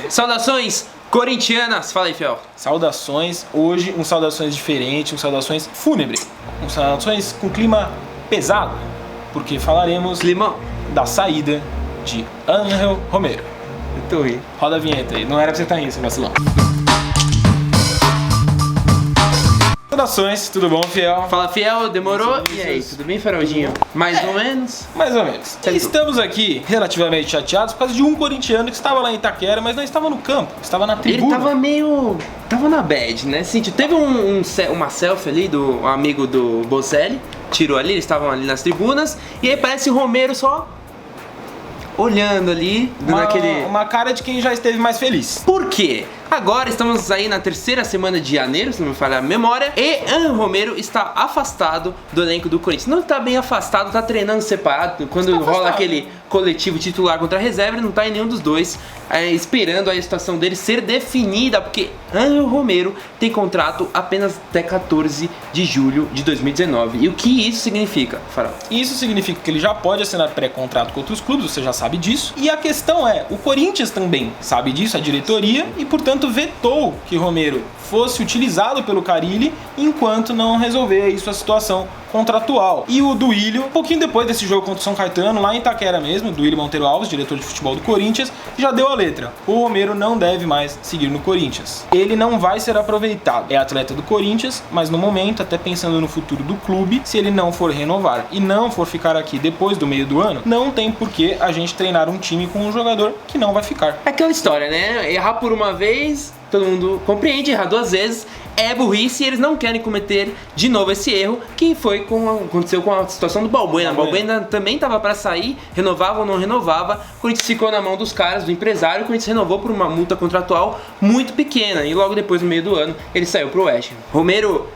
Saudações corintianas, fala aí, Fiel. Saudações, hoje saudações diferente, saudações fúnebre, saudações com clima pesado, porque falaremos Climão. da saída de Ángel Romero. Eu tô rindo. Roda a vinheta aí, não era pra você estar rindo, seu vacilão. Saudações, tudo bom, Fiel? Fala, Fiel, demorou? E aí, tudo bem, Faraldinho? Mais ou menos? Mais ou menos. E estamos aqui relativamente chateados por causa de um corintiano que estava lá em Itaquera, mas não estava no campo, estava na tribuna. Ele tava meio... tava na bad, né? Senti, teve uma selfie ali do um amigo do Bocelli, tirou ali, eles estavam ali nas tribunas, e aí parece o Romero só olhando ali, dando uma cara de quem já esteve mais feliz. Por quê? Agora estamos aí na terceira semana de janeiro, se não me falhar a memória, e Ángel Romero está afastado do elenco do Corinthians. Não está bem afastado, está treinando separado. Quando rola aquele coletivo titular contra a reserva, ele não está em nenhum dos dois, esperando a situação dele ser definida, porque Ángel Romero tem contrato apenas até 14 de julho de 2019. E o que isso significa, Farol? Isso significa que ele já pode assinar pré-contrato com outros clubes, você já sabe disso. E a questão é, o Corinthians também sabe disso, a diretoria, e portanto vetou que Romero fosse utilizado pelo Carille enquanto não resolver aí sua situação contratual. E o Duílio, um pouquinho depois desse jogo contra o São Caetano, lá em Itaquera mesmo, Duílio Monteiro Alves, diretor de futebol do Corinthians, já deu a letra. O Romero não deve mais seguir no Corinthians. Ele não vai ser aproveitado. É atleta do Corinthians, mas no momento, até pensando no futuro do clube, se ele não for renovar e não for ficar aqui depois do meio do ano, não tem por que a gente treinar um time com um jogador que não vai ficar. É aquela história, né? Errar por uma vez, todo mundo compreende, errar duas vezes é burrice e eles não querem cometer de novo esse erro que aconteceu com a situação do Balbuena. Balbuena também estava para sair, renovava ou não renovava, o Corinthians ficou na mão dos caras, do empresário, o Corinthians renovou por uma multa contratual muito pequena e logo depois, no meio do ano, ele saiu pro West Ham. Romero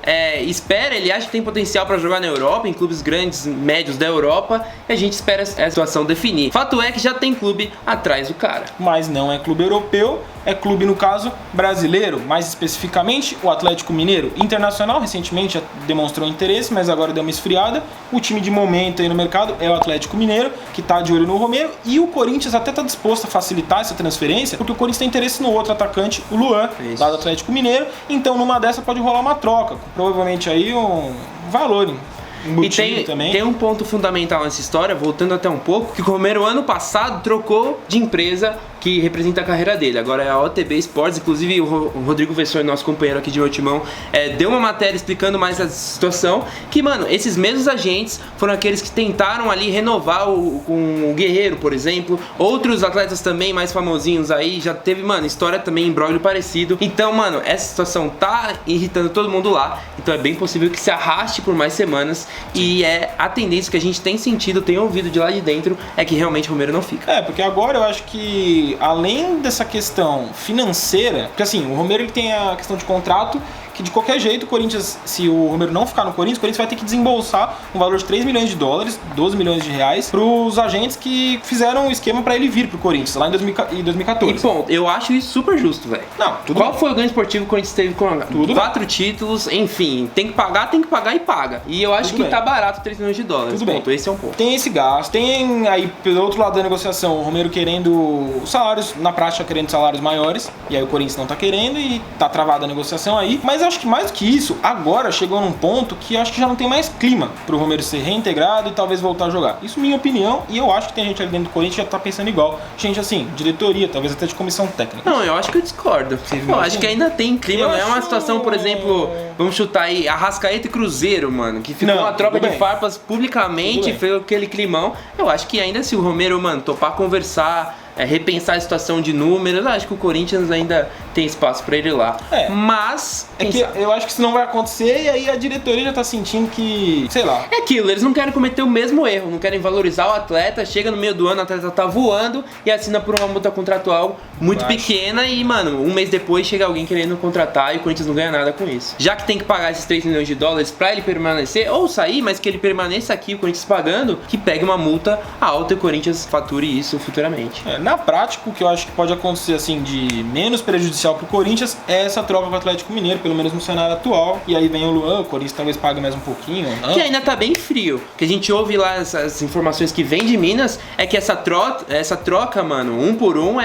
espera, ele acha que tem potencial para jogar na Europa, em clubes grandes, médios da Europa, e a gente espera essa situação definir. Fato é que já tem clube atrás do cara. Mas não é clube europeu, é clube, no caso, brasileiro, mais especificamente o Atlético Mineiro. Internacional recentemente já demonstrou interesse, mas agora deu uma esfriada. O time de momento aí no mercado é o Atlético Mineiro, que está de olho no Romero, e o Corinthians até está disposto a facilitar essa transferência, porque o Corinthians tem interesse no outro atacante, o Luan, lá do Atlético Mineiro. Então numa dessa pode rolar uma troca, com provavelmente aí um valor e tem um ponto fundamental nessa história, voltando até um pouco, que o Romero ano passado trocou de empresa que representa a carreira dele. Agora é a OTB Sports, inclusive o Rodrigo Vessone, nosso companheiro aqui de meu timão, deu uma matéria explicando mais essa situação, que, mano, esses mesmos agentes foram aqueles que tentaram ali renovar com o Guerreiro, por exemplo, outros atletas também mais famosinhos aí, já teve, mano, história também, imbróglio parecido. Então, mano, essa situação tá irritando todo mundo lá, então é bem possível que se arraste por mais semanas. E a tendência que a gente tem sentido, tem ouvido de lá de dentro, é que realmente o Romero não fica. Porque agora eu acho que, além dessa questão financeira, porque assim, o Romero ele tem a questão de contrato, que de qualquer jeito o Corinthians, se o Romero não ficar no Corinthians, o Corinthians vai ter que desembolsar um valor de 3 milhões de dólares, 12 milhões de reais, pros agentes que fizeram o esquema pra ele vir pro Corinthians, lá em 2014. E ponto, eu acho isso super justo, velho. Não, Qual foi o ganho esportivo que o Corinthians teve com 4 títulos, enfim, tem que pagar e paga. E eu acho que tá barato 3 milhões de dólares. Tudo bem. Esse é um ponto. Tem esse gasto, tem aí pelo outro lado da negociação, o Romero querendo salários, na prática querendo salários maiores, e aí o Corinthians não tá querendo e tá travada a negociação aí. Mas eu acho que mais do que isso, agora chegou num ponto que eu acho que já não tem mais clima pro Romero ser reintegrado e talvez voltar a jogar. Isso é minha opinião, e eu acho que tem gente ali dentro do Corinthians que já tá pensando igual. Gente assim, diretoria, talvez até de comissão técnica. Não, eu acho que eu discordo. Eu acho que ainda tem clima, não é uma situação, por exemplo, vamos chutar aí, Arrascaeta e Cruzeiro, mano, que ficou uma troca de farpas publicamente, foi aquele climão. Eu acho que ainda se o Romero, mano, topar conversar, repensar a situação de números, eu acho que o Corinthians ainda tem espaço pra ele lá. Mas que eu acho que isso não vai acontecer, e aí a diretoria já tá sentindo que, sei lá. É aquilo, eles não querem cometer o mesmo erro, não querem valorizar o atleta, chega no meio do ano, o atleta tá voando e assina por uma multa contratual muito pequena e, mano, um mês depois chega alguém querendo contratar e o Corinthians não ganha nada com isso. Já que tem que pagar esses 3 milhões de dólares pra ele permanecer, ou sair, mas que ele permaneça aqui, o Corinthians pagando, que pegue uma multa alta e o Corinthians fature isso futuramente. na prática, o que eu acho que pode acontecer assim de menos prejudicial pro Corinthians é essa troca com o Atlético Mineiro, pelo menos no cenário atual. E aí vem o Luan, o Corinthians talvez pague mais um pouquinho. Que ainda tá bem frio. O que a gente ouve lá, essas informações que vem de Minas, é que essa troca, mano, 1 por 1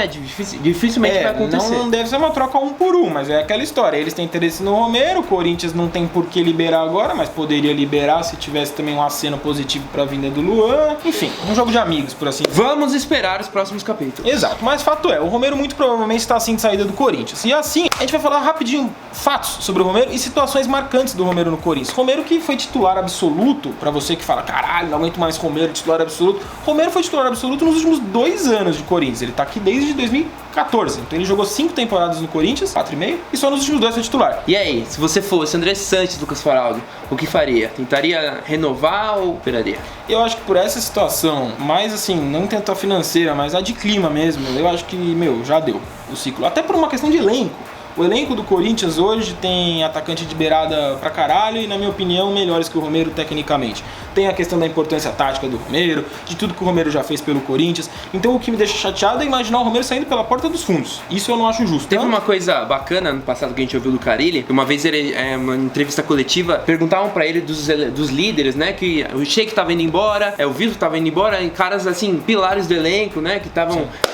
dificilmente vai acontecer. Não deve ser uma troca 1 por 1, mas é aquela história. Eles têm interesse no Romero, o Corinthians não tem por que liberar agora, mas poderia liberar se tivesse também um aceno positivo pra vinda do Luan. Enfim, um jogo de amigos, por assim dizer. Vamos esperar os próximos capítulos. Exato, mas fato é, o Romero muito provavelmente está assim de saída do Corinthians. E assim, a gente vai falar rapidinho fatos sobre o Romero e situações marcantes do Romero no Corinthians. Romero que foi titular absoluto, pra você que fala, caralho, não aguento mais Romero, titular absoluto. Romero foi titular absoluto nos últimos 2 anos de Corinthians. Ele tá aqui desde 2014. Então ele jogou 5 temporadas no Corinthians, 4,5, e só nos últimos 2 foi titular. E aí, se você fosse André Sanches, Lucas Faraldo, o que faria? Tentaria renovar ou esperaria? Eu acho que por essa situação, mais assim, não tanto a financeira, mas a de clima mesmo, eu acho que, já deu o ciclo. Até por uma questão de elenco. O elenco do Corinthians hoje tem atacante de beirada pra caralho e, na minha opinião, melhores que o Romero tecnicamente. Tem a questão da importância tática do Romero, de tudo que o Romero já fez pelo Corinthians. Então o que me deixa chateado é imaginar o Romero saindo pela porta dos fundos. Isso eu não acho justo. Teve uma coisa bacana no passado que a gente ouviu do Carille. Uma vez ele, uma entrevista coletiva, perguntavam pra ele dos líderes, né? Que o Sheik tava indo embora, o Vitor tava indo embora, e caras assim, pilares do elenco, né? Que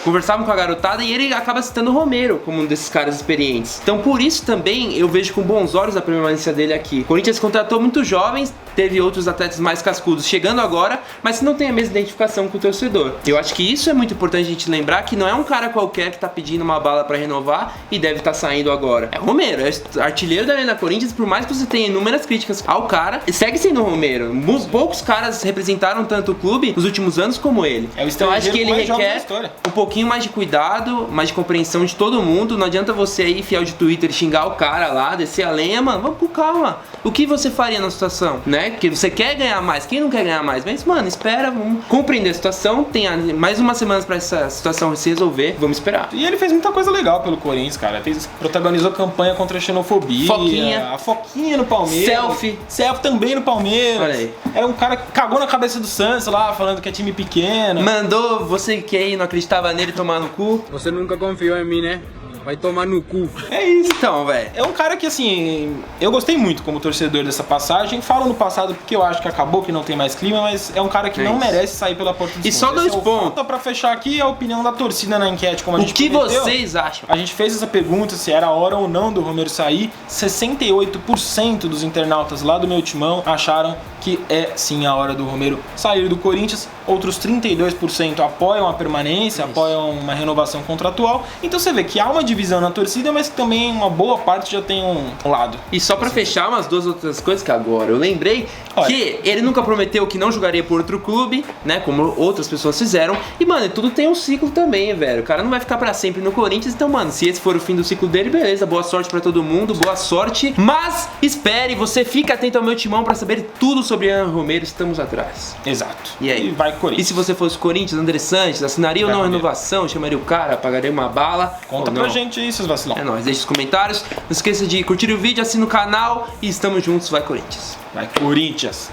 conversavam com a garotada, e ele acaba citando o Romero como um desses caras experientes. Então por isso também eu vejo com bons olhos a permanência dele aqui. O Corinthians contratou muitos jovens, teve outros atletas mais cascudos chegando agora, mas não tem a mesma identificação com o torcedor. Eu acho que isso é muito importante a gente lembrar, que não é um cara qualquer que tá pedindo uma bala pra renovar e deve estar saindo agora. É o Romero, é artilheiro da Arena Corinthians, por mais que você tenha inúmeras críticas ao cara, segue sendo o Romero. Poucos caras representaram tanto o clube nos últimos anos como ele. Então eu acho que ele requer um pouquinho mais de cuidado, mais de compreensão de todo mundo. Não adianta você aí, fiel de Twitter, xingar o cara lá, descer a lenha, mano, vamos com calma. O que você faria na situação, né? Porque você quer ganhar mais, quem não quer ganhar mais? Mas, mano, espera, vamos compreender a situação, tem mais umas semanas pra essa situação se resolver, vamos esperar. E ele fez muita coisa legal pelo Corinthians, cara. Protagonizou campanha contra a xenofobia. Foquinha. A Foquinha no Palmeiras. Selfie também no Palmeiras. Olha aí. Era um cara que cagou na cabeça do Santos lá, falando que é time pequeno. Mandou você que aí não acreditava nele tomar no cu. Você nunca confiou em mim, né? Vai tomar no cu. É isso. Então, velho. É um cara que, assim, eu gostei muito como torcedor dessa passagem. Falo no passado porque eu acho que acabou, que não tem mais clima, mas é um cara que não merece sair pela porta dos fundos. E só 2 pontos. Só pra fechar aqui a opinião da torcida na enquete, como a gente prometeu. O que vocês acham? A gente fez essa pergunta se era a hora ou não do Romero sair. 68% dos internautas lá do meu timão acharam que é sim a hora do Romero sair do Corinthians. Outros 32% apoiam a permanência, apoiam uma renovação contratual. Então você vê que há uma divisão na torcida, mas também uma boa parte já tem um lado. E só pra fechar umas 2 outras coisas que agora eu lembrei, que ele nunca prometeu que não jogaria por outro clube, né, como outras pessoas fizeram. E, mano, tudo tem um ciclo também, velho. O cara não vai ficar pra sempre no Corinthians. Então, mano, se esse for o fim do ciclo dele, beleza, boa sorte pra todo mundo, boa sorte. Mas espere, você fica atento ao meu timão pra saber tudo sobre Ian Romero, estamos atrás. Exato. E aí? Vai Corinthians. E se você fosse Corinthians, André Sanches, assinaria ou não a renovação? Chamaria o cara, pagaria uma bala? Conta pra gente aí, seus vacilão. É nóis, deixe os comentários. Não esqueça de curtir o vídeo, assina o canal e estamos juntos, vai Corinthians. Vai Corinthians.